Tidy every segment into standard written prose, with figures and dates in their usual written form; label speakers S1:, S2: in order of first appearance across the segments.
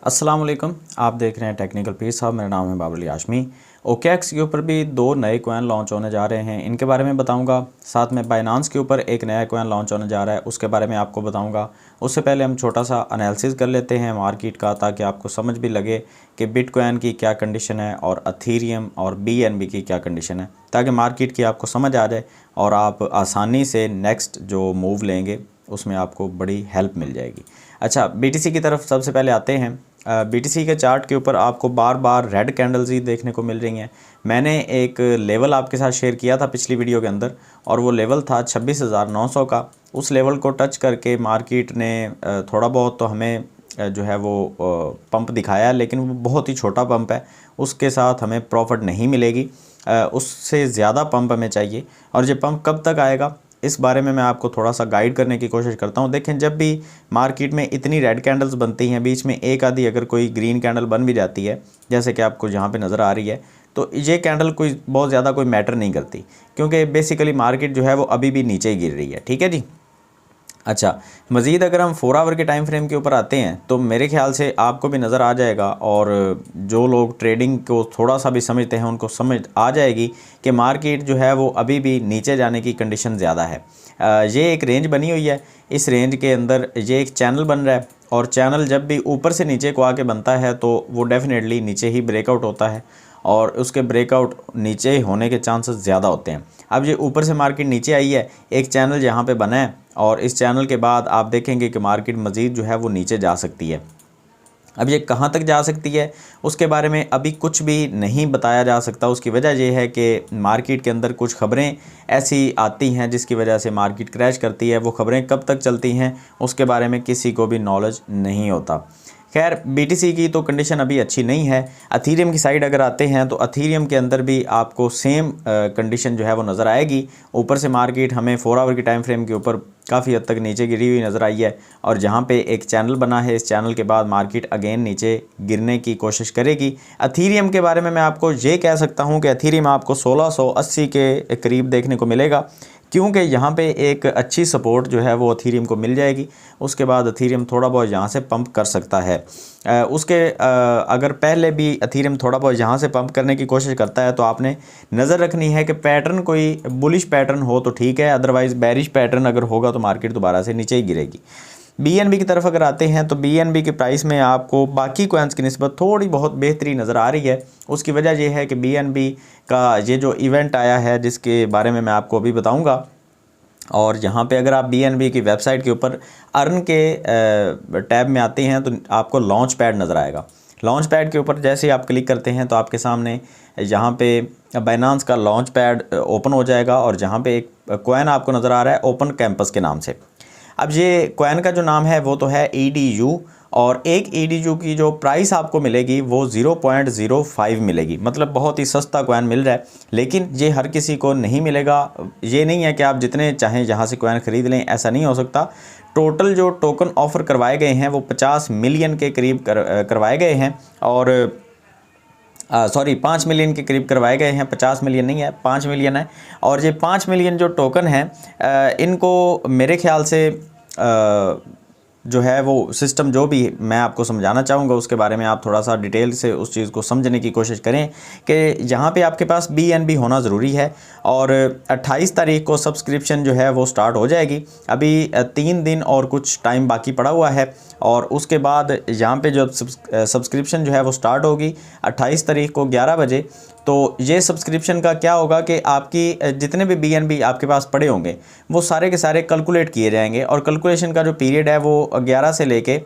S1: अस्सलाम वालेकुम। आप देख रहे हैं टेक्निकल पीस साहब। मेरा नाम है बाबर अली हाशमी। ओकेएक्स के ऊपर भी 2 नए कॉइन लॉन्च होने जा रहे हैं, इनके बारे में बताऊंगा। साथ में बाइनांस के ऊपर एक नया कॉइन लॉन्च होने जा रहा है, उसके बारे में आपको बताऊंगा। उससे पहले हम छोटा सा एनालिसिस कर लेते हैं मार्केट का, ताकि आपको समझ भी लगे कि बिटकॉइन की क्या कंडीशन है और अथीरियम और बीएनबी की क्या कंडीशन है, ताकि मार्केट की आपको समझ आ जाए और आप आसानी से नेक्स्ट जो मूव लेंगे उसमें आपको बड़ी हेल्प मिल जाएगी। अच्छा, बीटीसी की तरफ सबसे पहले आते हैं। बीटीसी के चार्ट के ऊपर आपको बार बार रेड कैंडल्स ही देखने को मिल रही हैं। मैंने एक लेवल आपके साथ शेयर किया था पिछली वीडियो के अंदर, और वो लेवल था 26,900 का। उस लेवल को टच करके मार्केट ने थोड़ा बहुत तो हमें जो है वो पंप दिखाया, लेकिन वो बहुत ही छोटा पंप है, उसके साथ हमें प्रॉफिट नहीं मिलेगी। उससे ज़्यादा पंप हमें चाहिए, और ये पंप कब तक आएगा इस बारे में मैं आपको थोड़ा सा गाइड करने की कोशिश करता हूं। देखें, जब भी मार्केट में इतनी रेड कैंडल्स बनती हैं, बीच में एक आधी अगर कोई ग्रीन कैंडल बन भी जाती है, जैसे कि आपको यहाँ पे नज़र आ रही है, तो ये कैंडल कोई बहुत ज़्यादा कोई मैटर नहीं करती, क्योंकि बेसिकली मार्केट जो है वो अभी भी नीचे ही गिर रही है। ठीक है जी। अच्छा, मज़ीद अगर हम 4 आवर के टाइम फ्रेम के ऊपर आते हैं तो मेरे ख्याल से आपको भी नज़र आ जाएगा, और जो लोग ट्रेडिंग को थोड़ा सा भी समझते हैं उनको समझ आ जाएगी कि मार्केट जो है वो अभी भी नीचे जाने की कंडीशन ज़्यादा है। ये एक रेंज बनी हुई है, इस रेंज के अंदर ये एक चैनल बन रहा है, और चैनल जब भी ऊपर से नीचे को आके बनता है तो वो डेफिनेटली नीचे ही ब्रेकआउट होता है, और उसके ब्रेकआउट नीचे होने के चांसेस ज़्यादा होते हैं। अब ये ऊपर से मार्केट नीचे आई है, एक चैनल यहाँ पे बना है, और इस चैनल के बाद आप देखेंगे कि मार्केट मज़ीद जो है वो नीचे जा सकती है। अब ये कहाँ तक जा सकती है उसके बारे में अभी कुछ भी नहीं बताया जा सकता। उसकी वजह यह है कि मार्केट के अंदर कुछ ख़बरें ऐसी आती हैं जिसकी वजह से मार्केट क्रैश करती है। वो ख़बरें कब तक चलती हैं उसके बारे में किसी को भी नॉलेज नहीं होता। खैर, बीटीसी की तो कंडीशन अभी अच्छी नहीं है। अथीरियम की साइड अगर आते हैं तो अथीरियम के अंदर भी आपको सेम कंडीशन जो है वो नज़र आएगी। ऊपर से मार्केट हमें 4 आवर की टाइम फ्रेम के ऊपर काफ़ी हद तक नीचे गिरी हुई नज़र आई है, और जहाँ पे एक चैनल बना है, इस चैनल के बाद मार्केट अगेन नीचे गिरने की कोशिश करेगी। अथीरियम के बारे में मैं आपको ये कह सकता हूँ कि अथीरियम आपको 1680 के करीब देखने को मिलेगा, क्योंकि यहाँ पे एक अच्छी सपोर्ट जो है वो अथीरियम को मिल जाएगी। उसके बाद अथीरियम थोड़ा बहुत यहाँ से पंप कर सकता है। अगर पहले भी अथीरियम थोड़ा बहुत यहाँ से पंप करने की कोशिश करता है तो आपने नज़र रखनी है कि पैटर्न कोई बुलिश पैटर्न हो तो ठीक है, अदरवाइज़ बेरिश पैटर्न अगर होगा तो मार्केट दोबारा से नीचे ही गिरेगी। बीएनबी की तरफ अगर आते हैं तो बीएनबी के प्राइस में आपको बाकी कॉइन्स की निस्बत थोड़ी बहुत बेहतरी नज़र आ रही है। उसकी वजह यह है कि बीएनबी का ये जो इवेंट आया है, जिसके बारे में मैं आपको अभी बताऊंगा, और यहाँ पे अगर आप बीएनबी की वेबसाइट के ऊपर अर्न के टैब में आते हैं तो आपको लॉन्च पैड नज़र आएगा। लॉन्च पैड के ऊपर जैसे ही आप क्लिक करते हैं तो आपके सामने यहाँ पे बाइनांस का लॉन्च पैड ओपन हो जाएगा, और जहाँ पे एक कॉइन आपको नज़र आ रहा है ओपन कैंपस के नाम से। अब ये कॉइन का जो नाम है वो तो है EDU, और एक EDU की जो प्राइस आपको मिलेगी वो 0.05 मिलेगी, मतलब बहुत ही सस्ता कॉइन मिल रहा है। लेकिन ये हर किसी को नहीं मिलेगा। ये नहीं है कि आप जितने चाहें यहाँ से कॉइन ख़रीद लें, ऐसा नहीं हो सकता। टोटल जो टोकन ऑफ़र करवाए गए हैं वो 50 मिलियन के करीब करवाए गए हैं, और 5 मिलियन के करीब करवाए गए हैं। 50 मिलियन नहीं है, 5 मिलियन है। और ये 5 मिलियन जो टोकन हैं, इनको मेरे ख्याल से जो है वो सिस्टम जो भी मैं आपको समझाना चाहूँगा उसके बारे में आप थोड़ा सा डिटेल से उस चीज़ को समझने की कोशिश करें कि यहाँ पे आपके पास BNB होना ज़रूरी है। और 28 तारीख को सब्सक्रिप्शन जो है वो स्टार्ट हो जाएगी। अभी 3 दिन और कुछ टाइम बाकी पड़ा हुआ है, और उसके बाद यहाँ पे जो सब्सक्रिप्शन जो है वो स्टार्ट होगी 28 तारीख को 11 बजे। तो ये सब्सक्रिप्शन का क्या होगा कि आपकी जितने भी BNB आपके पास पड़े होंगे वो सारे के सारे कैलकुलेट किए जाएंगे, और कैलकुलेशन का जो पीरियड है वो 11 से लेके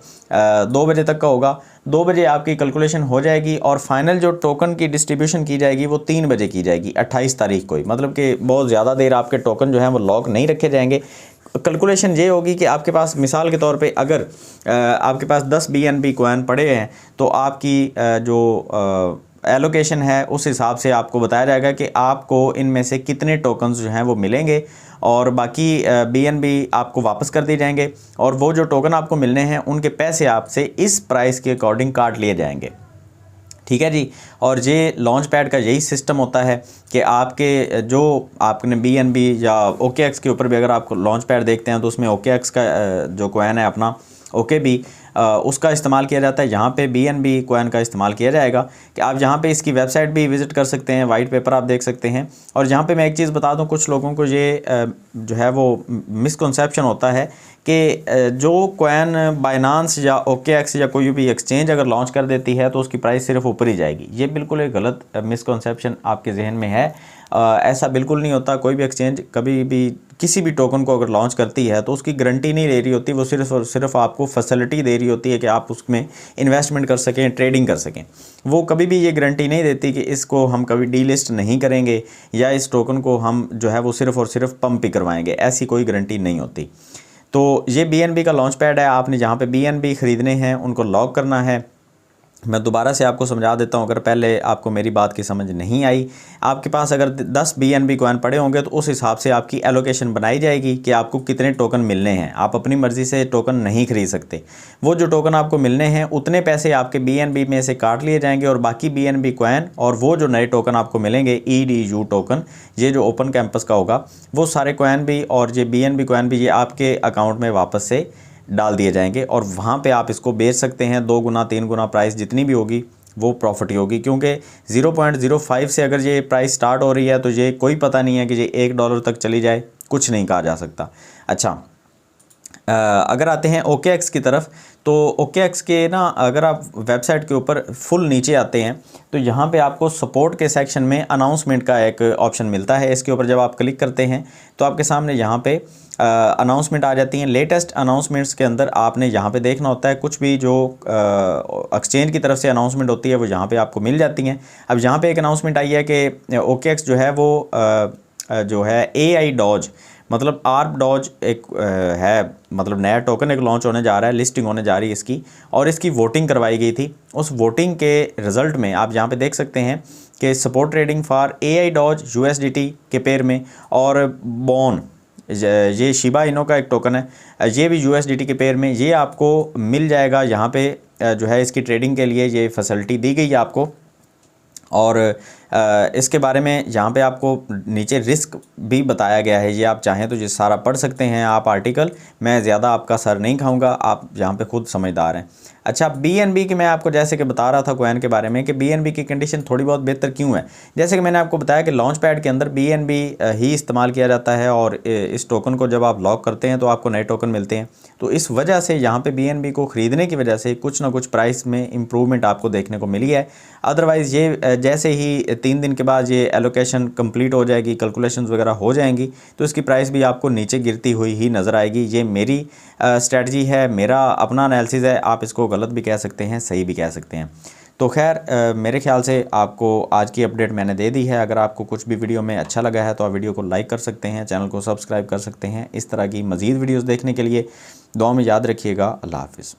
S1: 2 बजे तक का होगा। 2 बजे आपकी कैलकुलेशन हो जाएगी, और फाइनल जो टोकन की डिस्ट्रीब्यूशन की जाएगी वो 3 बजे की जाएगी 28 तारीख को ही। मतलब कि बहुत ज़्यादा देर आपके टोकन जो हैं वो लॉक नहीं रखे जाएंगे। कैलकुलेशन ये होगी कि आपके पास मिसाल के तौर पे अगर आपके पास 10 BNB कॉइन पड़े हैं तो आपकी जो एलोकेशन है उस हिसाब से आपको बताया जाएगा कि आपको इनमें से कितने टोकन्स जो हैं वो मिलेंगे, और बाकी BNB आपको वापस कर दिए जाएंगे, और वो जो टोकन आपको मिलने हैं उनके पैसे आपसे इस प्राइस के अकॉर्डिंग काट लिए जाएंगे। ठीक है जी। और ये लॉन्च पैड का यही सिस्टम होता है कि आपके जो आपने BNB या OKX के ऊपर भी अगर आप लॉन्च पैड देखते हैं तो उसमें OKX का जो कॉइन है अपना OKB, उसका इस्तेमाल किया जाता है। यहाँ पे BNB कॉइन का इस्तेमाल किया जाएगा कि आप यहाँ पे इसकी वेबसाइट भी विज़िट कर सकते हैं, वाइट पेपर आप देख सकते हैं। और यहाँ पे मैं एक चीज़ बता दूँ, कुछ लोगों को ये जो है वो मिसकंसेप्शन होता है कि जो कॉइन बाइनांस या OKX या कोई भी एक्सचेंज अगर लॉन्च कर देती है तो उसकी प्राइस सिर्फ ऊपर ही जाएगी। ये बिल्कुल एक गलत मिसकंसेप्शन आपके जहन में है। ऐसा बिल्कुल नहीं होता। कोई भी एक्सचेंज कभी भी किसी भी टोकन को अगर लॉन्च करती है तो उसकी गारंटी नहीं दे रही होती, वो सिर्फ और सिर्फ आपको फैसिलिटी दे रही होती है कि आप उसमें इन्वेस्टमेंट कर सकें, ट्रेडिंग कर सकें। वो कभी भी ये गारंटी नहीं देती कि इसको हम कभी डीलिस्ट नहीं करेंगे या इस टोकन को हम जो है वो सिर्फ और सिर्फ पंप ही करवाएंगे, ऐसी कोई गारंटी नहीं होती। तो ये BNB का लॉन्च पैड है। आपने जहाँ पे BNB ख़रीदने हैं उनको लॉक करना है। मैं दोबारा से आपको समझा देता हूँ, अगर पहले आपको मेरी बात की समझ नहीं आई। आपके पास अगर 10 BNB कॉइन पड़े होंगे तो उस हिसाब से आपकी एलोकेशन बनाई जाएगी कि आपको कितने टोकन मिलने हैं। आप अपनी मर्ज़ी से टोकन नहीं खरीद सकते। वो जो टोकन आपको मिलने हैं उतने पैसे आपके BNB में से काट लिए जाएंगे और बाकी BNB कॉइन और वो जो नए टोकन आपको मिलेंगे EDU टोकन, ये जो ओपन कैंपस का होगा, वो सारे कॉइन भी और ये BNB कॉइन भी ये आपके अकाउंट में वापस से डाल दिए जाएंगे और वहाँ पे आप इसको बेच सकते हैं। 2 गुना 3 गुना प्राइस जितनी भी होगी वो प्रॉफिट ही होगी, क्योंकि 0.05 से अगर ये प्राइस स्टार्ट हो रही है तो ये कोई पता नहीं है कि ये $1 तक चली जाए, कुछ नहीं कहा जा सकता। अच्छा, अगर आते हैं OKX की तरफ, तो OKX के ना अगर आप वेबसाइट के ऊपर फुल नीचे आते हैं तो यहाँ पे आपको सपोर्ट के सेक्शन में अनाउंसमेंट का एक ऑप्शन मिलता है। इसके ऊपर जब आप क्लिक करते हैं तो आपके सामने यहाँ पे अनाउंसमेंट आ जाती हैं। लेटेस्ट अनाउंसमेंट्स के अंदर आपने यहाँ पे देखना होता है, कुछ भी जो एक्सचेंज की तरफ से अनाउंसमेंट होती है वो यहाँ पे आपको मिल जाती हैं। अब यहाँ पे एक अनाउंसमेंट आई है कि OKX जो है वो जो है AI डॉज मतलब ARB डॉज एक है, मतलब नया टोकन एक लॉन्च होने जा रहा है, लिस्टिंग होने जा रही है इसकी, और इसकी वोटिंग करवाई गई थी। उस वोटिंग के रिज़ल्ट में आप यहाँ पे देख सकते हैं कि support trading for AI Doge USDT के पेयर में, और बॉन ये शिबा इनो का एक टोकन है, ये भी USDT के पेयर में, ये आपको मिल जाएगा। यहाँ पे जो है इसकी ट्रेडिंग के लिए ये फैसिलिटी दी गई है आपको। और इसके बारे में यहाँ पे आपको नीचे रिस्क भी बताया गया है। ये आप चाहें तो ये सारा पढ़ सकते हैं आप आर्टिकल, मैं ज़्यादा आपका सर नहीं खाऊंगा, आप यहाँ पे खुद समझदार हैं। अच्छा, BNB की मैं आपको जैसे कि बता रहा था कॉइन के बारे में कि BNB की कंडीशन थोड़ी बहुत बेहतर क्यों है। जैसे कि मैंने आपको बताया कि लॉन्च पैड के अंदर BNB ही इस्तेमाल किया जाता है और इस टोकन को जब आप लॉक करते हैं तो आपको नए टोकन मिलते हैं। तो इस वजह से यहाँ पे BNB को ख़रीदने की वजह से कुछ ना कुछ प्राइस में इम्प्रूवमेंट आपको देखने को मिली है। अदरवाइज़ ये जैसे ही 3 दिन के बाद ये एलोकेशन कंप्लीट हो जाएगी, कैलकुलेशंस वगैरह हो जाएंगी, तो इसकी प्राइस भी आपको नीचे गिरती हुई ही नज़र आएगी। ये मेरी स्ट्रेटजी है, मेरा अपना एनालिसिस है। आप इसको गलत भी कह सकते हैं, सही भी कह सकते हैं। तो खैर मेरे ख्याल से आपको आज की अपडेट मैंने दे दी है। अगर आपको कुछ भी वीडियो में अच्छा लगा है तो आप वीडियो को लाइक कर सकते हैं, चैनल को सब्सक्राइब कर सकते हैं। इस तरह की मज़ीद वीडियोज़ देखने के लिए दुआ में याद रखिएगा। अल्लाह हाफ़िज़।